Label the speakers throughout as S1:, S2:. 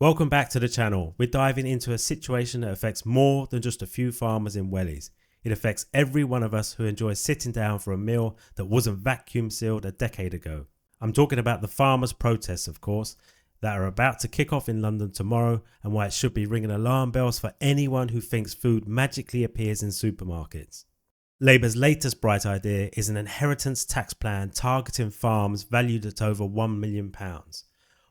S1: Welcome back to the channel. We're diving into a situation that affects more than just a few farmers in wellies. It affects every one of us who enjoys sitting down for a meal that wasn't vacuum sealed a decade ago. I'm talking about the farmers' protests, of course, that are about to kick off in London tomorrow, and why it should be ringing alarm bells for anyone who thinks food magically appears in supermarkets. Labour's latest bright idea is an inheritance tax plan targeting farms valued at over £1 million.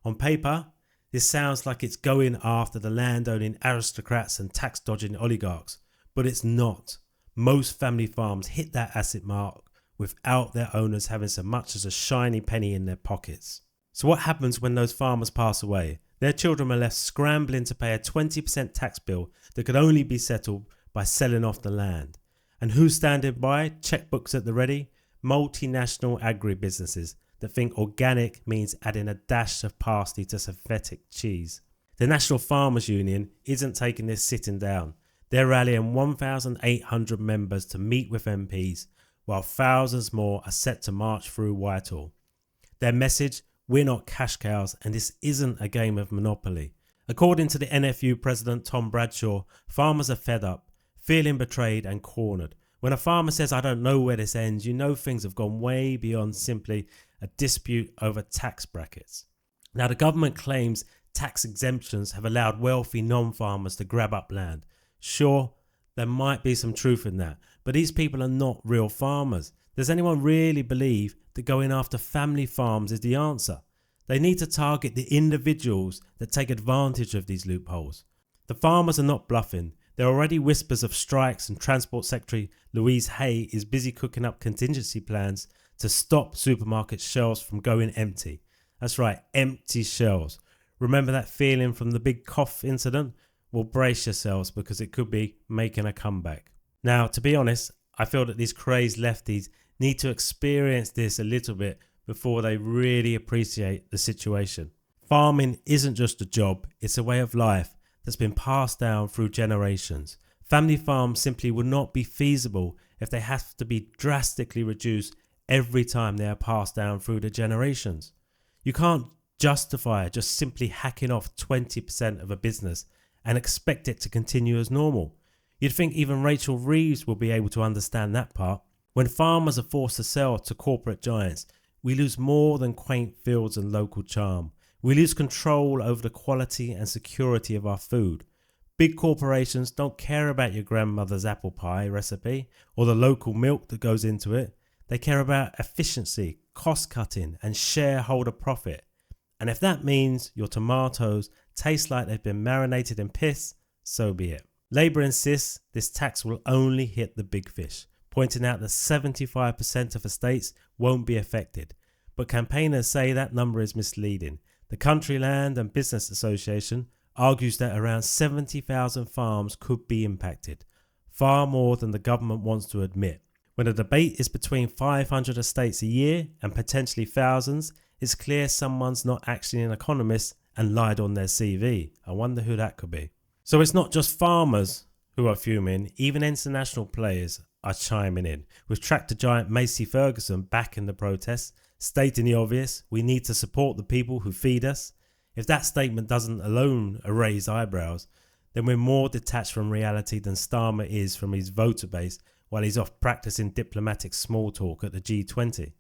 S1: On paper, this sounds like it's going after the land-owning aristocrats and tax-dodging oligarchs, but it's not. Most family farms hit that asset mark without their owners having so much as a shiny penny in their pockets. So what happens when those farmers pass away? Their children are left scrambling to pay a 20% tax bill that could only be settled by selling off the land. And who's standing by? Checkbooks at the ready? Multinational agri-businesses that think organic means adding a dash of parsley to synthetic cheese. The National Farmers Union isn't taking this sitting down. They're rallying 1,800 members to meet with MPs, while thousands more are set to march through Whitehall. Their message: we're not cash cows and this isn't a game of Monopoly. According to the NFU president Tom Bradshaw, farmers are fed up, feeling betrayed and cornered. When a farmer says, "I don't know where this ends," you know things have gone way beyond simply a dispute over tax brackets. Now, the government claims tax exemptions have allowed wealthy non-farmers to grab up land. Sure, there might be some truth in that, but these people are not real farmers. Does anyone really believe that going after family farms is the answer? They need to target the individuals that take advantage of these loopholes. The farmers are not bluffing. There are already whispers of strikes, and Transport Secretary Louise Hay is busy cooking up contingency plans to stop supermarket shelves from going empty. That's right, empty shelves. Remember that feeling from the big cough incident? Well, brace yourselves, because it could be making a comeback. Now, to be honest, I feel that these crazed lefties need to experience this a little bit before they really appreciate the situation. Farming isn't just a job, it's a way of life that's been passed down through generations. Family farms simply would not be feasible if they have to be drastically reduced every time they are passed down through the generations. You can't justify just simply hacking off 20% of a business and expect it to continue as normal. You'd think even Rachel Reeves will be able to understand that part. When farmers are forced to sell to corporate giants, we lose more than quaint fields and local charm. We lose control over the quality and security of our food. Big corporations don't care about your grandmother's apple pie recipe or the local milk that goes into it. They care about efficiency, cost cutting and shareholder profit. And if that means your tomatoes taste like they've been marinated in piss, so be it. Labour insists this tax will only hit the big fish, pointing out that 75% of estates won't be affected. But campaigners say that number is misleading. The Country Land and Business Association argues that around 70,000 farms could be impacted, far more than the government wants to admit. When the debate is between 500 estates a year and potentially thousands, it's clear someone's not actually an economist and lied on their CV. I wonder who that could be. So it's not just farmers who are fuming, even international players are chiming in, with tractor giant Macy Ferguson backing the protests, stating the obvious: we need to support the people who feed us. If that statement doesn't alone raise eyebrows, then we're more detached from reality than Starmer is from his voter base while he's off practicing diplomatic small talk at the G20.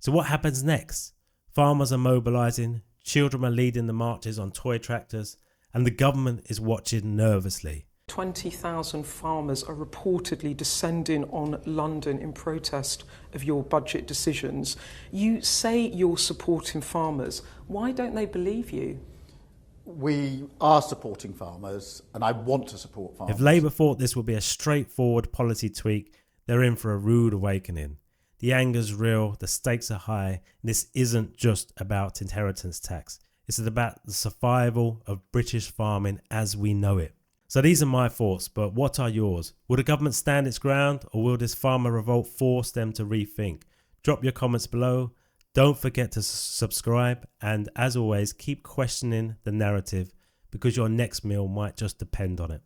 S1: So what happens next? Farmers are mobilising, children are leading the marches on toy tractors, and the government is watching nervously.
S2: 20,000 farmers are reportedly descending on London in protest of your budget decisions. You say you're supporting farmers. Why don't they believe you?
S3: We are supporting farmers, and I want to support farmers.
S1: If Labour thought this would be a straightforward policy tweak, they're in for a rude awakening. The anger's real, the stakes are high, and this isn't just about inheritance tax. It's about the survival of British farming as we know it. So these are my thoughts, but what are yours? Will the government stand its ground, or will this farmer revolt force them to rethink? Drop your comments below. Don't forget to subscribe, and as always, keep questioning the narrative, because your next meal might just depend on it.